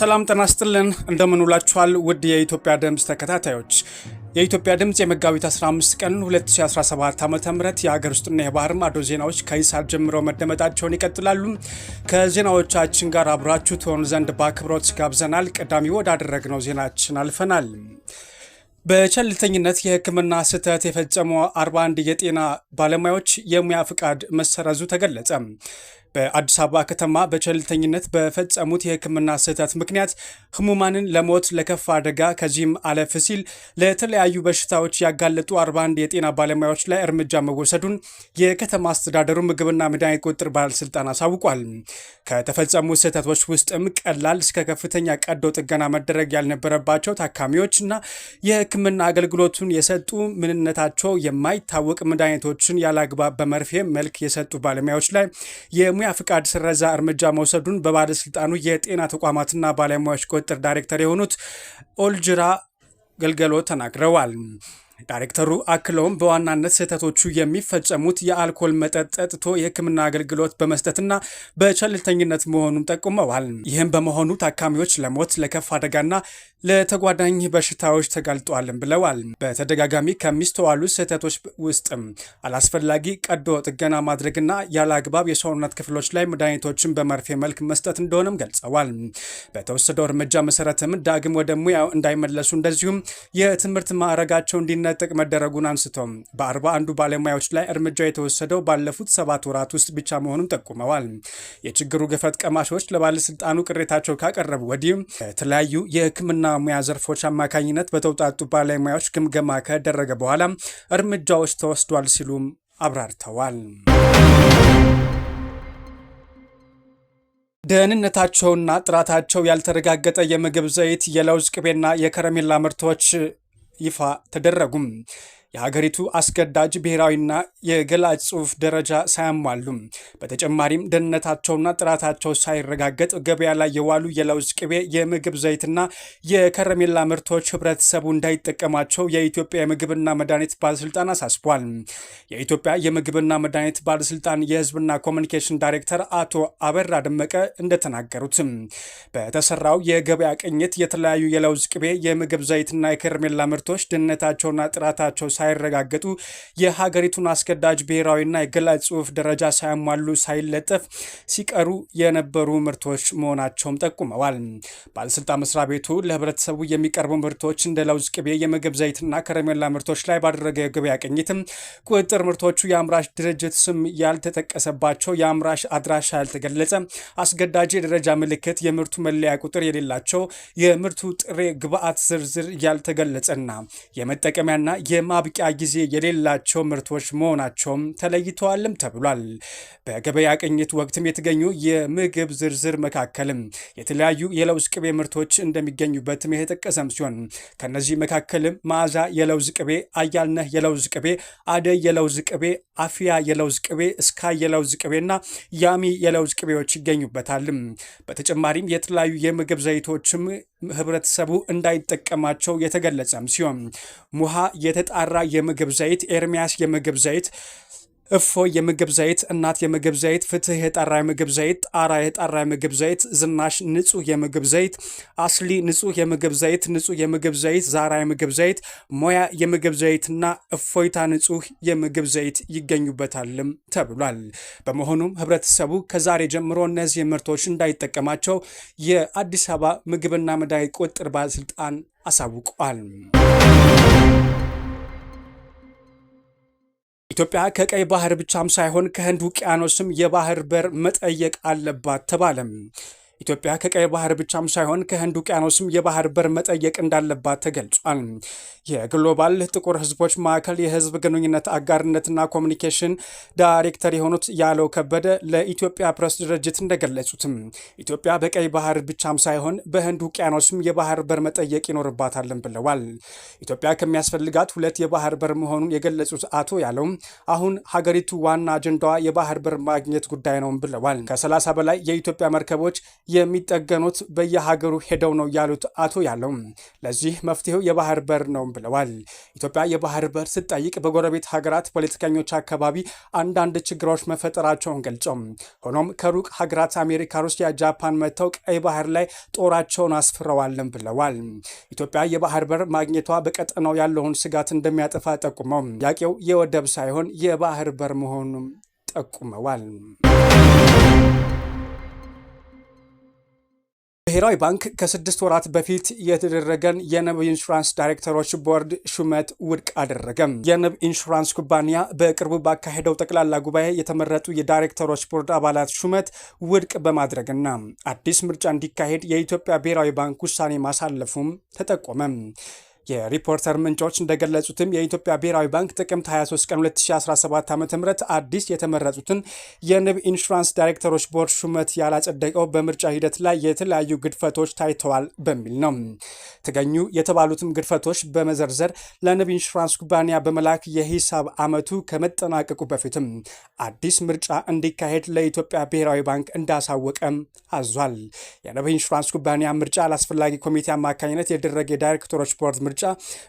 ሰላም ጤና ይስጥልን እንደምን ውላችኋል ውድ የኢትዮጵያ ድምጽ ተከታታዮች የኢትዮጵያ ድምጽ የመጋቢት 15 ቀን 2017 ዓ.ም የሀገር ውስጥና የባህር ማዶ ዜናዎች ከይሳት ጀምሮ መደመጣቸውን ይቀጥላሉ። ከዜናዎቻችን ጋር አብራችሁ ትሆኑ ዘንድ በአክብሮት ጋብዘናል። ቀዳሚ ወዳደረግነው ዜናችን አልፈናል። በቸልተኝነት የሕክምና ስህተት የፈጸሙ 41 የጤና ባለሙያዎች የሙያ ፍቃድ መሰረዙ ተገለጸ። በአዲስ አበባ ከተማ በቸልተኝነት በፈጸሙት የሕክምና ስህተት ምክንያት ህሙማንን ለሞት ለከፋ አደጋ ከዚህም አለፍ ሲል ለተለያዩ በሽታዎች ያጋለጡ 41 የጤና ባለሙያዎች ላይ እርምጃ መወሰዱን የከተማ አስተዳደሩ ምግብና መድኃኒት ቁጥጥር ባለስልጣን አሳውቋል። ከተፈጸሙ ስህተቶች ውስጥም ቀላል እስከ ከፍተኛ ቀዶ ጥገና መደረግ ያልነበረባቸው ታካሚዎችና የሕክምና አገልግሎቱን የሰጡ ምንነታቸው የማይታወቅ መድኃኒቶችን ያላግባብ በመርፌ መልክ የሰጡ ባለሙያዎች ላይ የሙያ ፍቃድ ስረዛ እርምጃ መውሰዱን በባለስልጣኑ የጤና ተቋማትና ባለሙያዎች ቁጥጥር ዳይሬክተር የሆኑት ኦልጅራ ገልገሎ ተናግረዋል። ዳይሬክተሩ አክለውም በዋናነት ስህተቶቹ የሚፈጸሙት የአልኮል መጠጥ ጠጥቶ የሕክምና አገልግሎት በመስጠትና በቸልተኝነት መሆኑን ጠቁመዋል። ይህም በመሆኑ ታካሚዎች ለሞት ለከፍ አደጋና ለተጓዳኝ በሽታዎች ተጋልጧልም ብለዋል። በተደጋጋሚ ከሚስተዋሉ ስህተቶች ውስጥም አላስፈላጊ ቀዶ ጥገና ማድረግና ያለ አግባብ የሰውነት ክፍሎች ላይ መድኃኒቶችን በመርፌ መልክ መስጠት እንደሆነም ገልጸዋል። በተወሰደው እርምጃ መሰረትም ዳግም ወደ ሙያው እንዳይመለሱ እንደዚሁም የትምህርት ማዕረጋቸው እንዲነጠቅ መደረጉን አንስቶም በ41 ባለሙያዎች ላይ እርምጃው የተወሰደው ባለፉት 7 ወራት ውስጥ ብቻ መሆኑን ጠቁመዋል። የችግሩ ገፈት ቀማሾች ለባለስልጣኑ ቅሬታቸው ካቀረቡ ወዲህ የተለያዩ የሕክምና ሙያ ዘርፎች አማካኝነት በተውጣጡ ባለሙያዎች ግምገማ ከደረገ በኋላ እርምጃዎች ተወስዷል ሲሉም አብራርተዋል። ደህንነታቸውና ጥራታቸው ያልተረጋገጠ የምግብ ዘይት፣ የለውዝ ቅቤና የከረሜላ ምርቶች ይፋ ተደረጉም። የሀገሪቱ አስገዳጅ ብሔራዊና የገላጭ ጽሑፍ ደረጃ ሳያሟሉ በተጨማሪም ደህንነታቸውና ጥራታቸው ሳይረጋገጥ ገበያ ላይ የዋሉ የለውዝ ቅቤ፣ የምግብ ዘይትና የከረሜላ ምርቶች ህብረተሰቡ እንዳይጠቀማቸው የኢትዮጵያ የምግብና መድኃኒት ባለስልጣን አሳስቧል። የኢትዮጵያ የምግብና መድኃኒት ባለስልጣን የህዝብና ኮሚኒኬሽን ዳይሬክተር አቶ አበራ ደመቀ እንደተናገሩትም በተሰራው የገበያ ቅኝት የተለያዩ የለውዝ ቅቤ፣ የምግብ ዘይትና የከረሜላ ምርቶች ደህንነታቸውና ጥራታቸው ሳይረጋገጡ የሀገሪቱን አስገዳጅ ብሔራዊና የገላጭ ጽሑፍ ደረጃ ሳያሟሉ ሳይለጠፍ ሲቀሩ የነበሩ ምርቶች መሆናቸውም ጠቁመዋል። ባለስልጣን መስሪያ ቤቱ ለህብረተሰቡ የሚቀርቡ ምርቶች እንደ ለውዝ ቅቤ፣ የምግብ ዘይትና ከረሜላ ምርቶች ላይ ባደረገ የገበያ ቅኝትም ቁጥጥር ምርቶቹ የአምራች ድርጅት ስም ያልተጠቀሰባቸው፣ የአምራች አድራሻ ያልተገለጸ፣ አስገዳጅ የደረጃ ምልክት፣ የምርቱ መለያ ቁጥር የሌላቸው፣ የምርቱ ጥሬ ግብአት ዝርዝር ያልተገለጸና የመጠቀሚያና የማብቂያ ጊዜ የሌላቸው ምርቶች መሆናቸውም ተለይተዋልም ተብሏል። በገበያ ቅኝት ወቅትም የተገኙ የምግብ ዝርዝር መካከልም የተለያዩ የለውዝ ቅቤ ምርቶች እንደሚገኙበትም የተጠቀሰም ሲሆን ከነዚህ መካከልም መዓዛ የለውዝ ቅቤ፣ አያልነህ የለውዝ ቅቤ፣ አደይ የለውዝ ቅቤ፣ አፍያ የለውዝ ቅቤ፣ ስካይ የለውዝ ቅቤና ያሚ የለውዝ ቅቤዎች ይገኙበታል። በተጨማሪም የተለያዩ የምግብ ዘይቶችም ህብረተሰቡ እንዳይጠቀማቸው የተገለጸም ሲሆን ሙሃ የተጣራ የምግብ ዘይት፣ ኤርሚያስ የምግብ ዘይት፣ እፎይ የምግብ ዘይት፣ እናት የምግብ ዘይት፣ ፍትህ የጠራ የምግብ ዘይት፣ ጣራ የጠራ የምግብ ዘይት፣ ዝናሽ ንጹህ የምግብ ዘይት፣ አስሊ ንጹህ የምግብ ዘይት፣ ንጹህ የምግብ ዘይት፣ ዛራ የምግብ ዘይት፣ ሞያ የምግብ ዘይትና እፎይታ ንጹህ የምግብ ዘይት ይገኙበታልም ተብሏል። በመሆኑም ህብረተሰቡ ከዛሬ ጀምሮ እነዚህ ምርቶች እንዳይጠቀማቸው የአዲስ አበባ ምግብና መድኃኒት ቁጥጥር ባለስልጣን አሳውቋል። ኢትዮጵያ ከቀይ ባህር ብቻም ሳይሆን ከህንድ ውቅያኖስም የባህር በር መጠየቅ አለባት ተባለም። ኢትዮጵያ ከቀይ ባህር ብቻም ሳይሆን ከህንድ ውቅያኖስም የባህር በር መጠየቅ እንዳለባት ተገልጿል። የግሎባል ጥቁር ህዝቦች ማዕከል የህዝብ ግንኙነት አጋርነትና ኮሚኒኬሽን ዳይሬክተር የሆኑት ያለው ከበደ ለኢትዮጵያ ፕሬስ ድርጅት እንደገለጹትም ኢትዮጵያ በቀይ ባህር ብቻም ሳይሆን በህንድ ውቅያኖስም የባህር በር መጠየቅ ይኖርባታልን ብለዋል። ኢትዮጵያ ከሚያስፈልጋት 2 የባህር በር መሆኑን የገለጹት አቶ ያለው አሁን ሀገሪቱ ዋና አጀንዳዋ የባህር በር ማግኘት ጉዳይ ነው ብለዋል። ከ30 በላይ የኢትዮጵያ መርከቦች የሚጠገኑት በየሀገሩ ሄደው ነው ያሉት አቶ ያለው ለዚህ መፍትሄው የባህር በር ነው ብለዋል። ኢትዮጵያ የባህር በር ስትጠይቅ በጎረቤት ሀገራት ፖለቲከኞች አካባቢ አንዳንድ ችግሮች መፈጠራቸውን ገልጸው ሆኖም ከሩቅ ሀገራት አሜሪካ፣ ሩሲያ፣ ጃፓን መጥተው ቀይ ባህር ላይ ጦራቸውን አስፍረዋልን ብለዋል። ኢትዮጵያ የባህር በር ማግኘቷ በቀጠናው ያለውን ስጋት እንደሚያጠፋ ጠቁመው ጥያቄው የወደብ ሳይሆን የባህር በር መሆኑን ጠቁመዋል። ብሔራዊ ባንክ ከ6 ወራት በፊት የተደረገን የንብ ኢንሹራንስ ዳይሬክተሮች ቦርድ ሹመት ውድቅ አደረገም። የንብ ኢንሹራንስ ኩባንያ በቅርቡ ባካሄደው ጠቅላላ ጉባኤ የተመረጡ የዳይሬክተሮች ቦርድ አባላት ሹመት ውድቅ በማድረግና አዲስ ምርጫ እንዲካሄድ የኢትዮጵያ ብሔራዊ ባንክ ውሳኔ ማሳለፉም ተጠቆመ። የሪፖርተር ምንጮች እንደገለጹትም የኢትዮጵያ ብሔራዊ ባንክ ጥቅምት 23 ቀን 2017 ዓ.ም አዲስ የተመረጡትን የንብ ኢንሹራንስ ዳይሬክተሮች ቦርድ ሹመት ያላጸደቀው በምርጫ ሂደት ላይ የተለያዩ ግድፈቶች ታይተዋል በሚል ነው። ተገኙ የተባሉትም ግድፈቶች በመዘርዘር ለንብ ኢንሹራንስ ኩባንያ በመላክ የሂሳብ ዓመቱ ከመጠናቀቁ በፊትም አዲስ ምርጫ እንዲካሄድ ለኢትዮጵያ ብሔራዊ ባንክ እንዳሳወቀም አዟል። የንብ ኢንሹራንስ ኩባንያ ምርጫ አላስፈላጊ ኮሚቴ አማካኝነት የደረገ የዳይሬክተሮች ቦርድ ምርጫ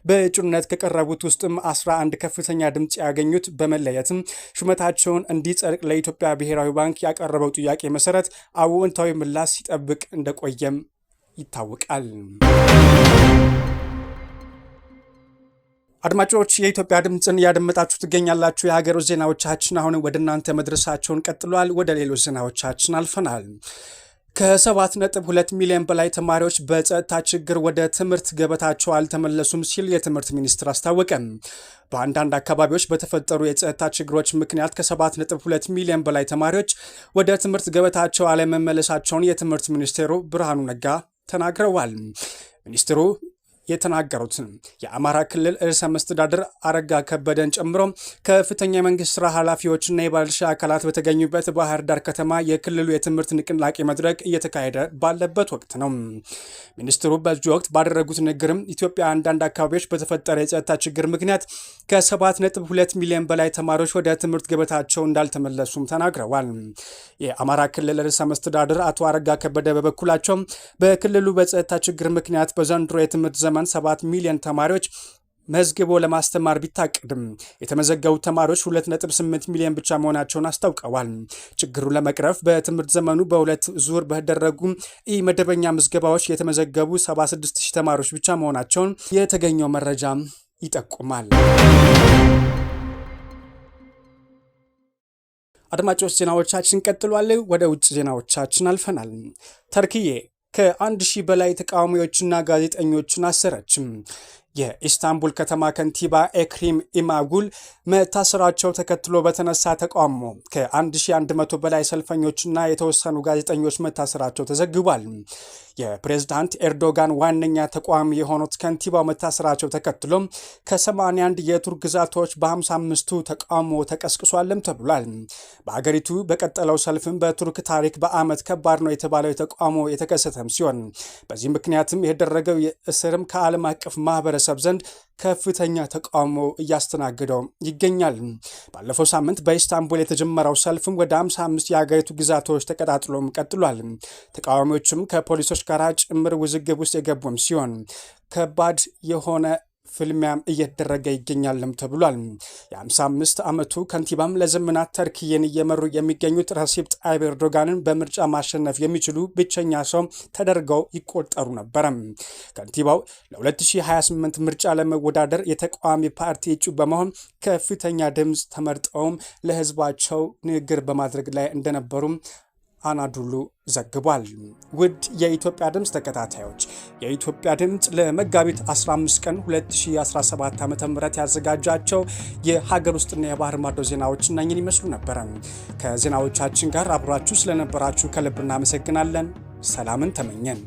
በእጩነት ከቀረቡት ውስጥም 11 ከፍተኛ ድምፅ ያገኙት በመለየትም ሹመታቸውን እንዲጸድቅ ለኢትዮጵያ ብሔራዊ ባንክ ያቀረበው ጥያቄ መሰረት አዎንታዊ ምላሽ ሲጠብቅ እንደቆየም ይታወቃል። አድማጮች የኢትዮጵያ ድምፅን ያደመጣችሁ ትገኛላችሁ። የሀገር ውስጥ ዜናዎቻችን አሁን ወደ እናንተ መድረሳቸውን ቀጥሏል። ወደ ሌሎች ዜናዎቻችን አልፈናል። ከ7.2 ሚሊዮን በላይ ተማሪዎች በጸጥታ ችግር ወደ ትምህርት ገበታቸው አልተመለሱም ሲል የትምህርት ሚኒስቴር አስታወቀ። በአንዳንድ አካባቢዎች በተፈጠሩ የጸጥታ ችግሮች ምክንያት ከ7.2 ሚሊዮን በላይ ተማሪዎች ወደ ትምህርት ገበታቸው አለመመለሳቸውን የትምህርት ሚኒስቴሩ ብርሃኑ ነጋ ተናግረዋል። ሚኒስትሩ የተናገሩትን የአማራ ክልል ርዕሰ መስተዳድር አረጋ ከበደን ጨምሮ ከፍተኛ የመንግስት ስራ ኃላፊዎችና የባለድርሻ አካላት በተገኙበት ባህር ዳር ከተማ የክልሉ የትምህርት ንቅናቄ መድረክ እየተካሄደ ባለበት ወቅት ነው። ሚኒስትሩ በዚህ ወቅት ባደረጉት ንግግርም ኢትዮጵያ አንዳንድ አካባቢዎች በተፈጠረ የጸጥታ ችግር ምክንያት ከ7.2 ሚሊዮን በላይ ተማሪዎች ወደ ትምህርት ገበታቸው እንዳልተመለሱም ተናግረዋል። የአማራ ክልል ርዕሰ መስተዳድር አቶ አረጋ ከበደ በበኩላቸው በክልሉ በጸጥታ ችግር ምክንያት በዘንድሮ የትምህርት ዘመን 7 ሚሊዮን ተማሪዎች መዝግቦ ለማስተማር ቢታቀድም የተመዘገቡ ተማሪዎች 2.8 ሚሊዮን ብቻ መሆናቸውን አስታውቀዋል። ችግሩን ለመቅረፍ በትምህርት ዘመኑ በሁለት ዙር በተደረጉ መደበኛ ምዝገባዎች የተመዘገቡ 76,000 ተማሪዎች ብቻ መሆናቸውን የተገኘው መረጃ ይጠቁማል። አድማጮች ዜናዎቻችን ቀጥሏል። ወደ ውጭ ዜናዎቻችን አልፈናል። ተርኪዬ ከ1000 በላይ ተቃዋሚዎችና ጋዜጠኞችን አሰረችም። የኢስታንቡል ከተማ ከንቲባ ኤክሪም ኢማጉል መታሰራቸው ተከትሎ በተነሳ ተቃውሞ ከ1100 በላይ ሰልፈኞችና የተወሰኑ ጋዜጠኞች መታሰራቸው ተዘግቧል። የፕሬዝዳንት ኤርዶጋን ዋነኛ ተቃዋሚ የሆኑት ከንቲባው መታሰራቸው ተከትሎ ከ81 የቱርክ ግዛቶች በ55ቱ ተቃውሞ ተቀስቅሷልም ተብሏል። በሀገሪቱ በቀጠለው ሰልፍም በቱርክ ታሪክ በዓመት ከባድ ነው የተባለው የተቃውሞ የተከሰተም ሲሆን በዚህ ምክንያትም የተደረገው እስርም ከዓለም አቀፍ ማህበረሰብ ዘንድ ከፍተኛ ተቃውሞ እያስተናገደው ይገኛል። ባለፈው ሳምንት በኢስታንቡል የተጀመረው ሰልፍም ወደ 55 የሀገሪቱ ግዛቶች ተቀጣጥሎም ቀጥሏል። ተቃዋሚዎችም ከፖሊሶች ጋር ጭምር ውዝግብ ውስጥ የገቡም ሲሆን ከባድ የሆነ ፍልሚያም እየተደረገ ይገኛልም ተብሏል። የ55 ዓመቱ ከንቲባም ለዘመናት ተርኪዬን እየመሩ የሚገኙት ረሲፕ ጣይብ ኤርዶጋንን በምርጫ ማሸነፍ የሚችሉ ብቸኛ ሰው ተደርገው ይቆጠሩ ነበረ። ከንቲባው ለ2028 ምርጫ ለመወዳደር የተቃዋሚ ፓርቲ እጩ በመሆን ከፍተኛ ድምፅ ተመርጠውም ለህዝባቸው ንግግር በማድረግ ላይ እንደነበሩም አናዱሉ ዘግቧል። ውድ የኢትዮጵያ ድምፅ ተከታታዮች የኢትዮጵያ ድምፅ ለመጋቢት 15 ቀን 2017 ዓ.ም ያዘጋጃቸው የሀገር ውስጥና የባህር ማዶ ዜናዎች እነኝን ይመስሉ ነበረ። ከዜናዎቻችን ጋር አብራችሁ ስለነበራችሁ ከልብ እናመሰግናለን። ሰላምን ተመኘን።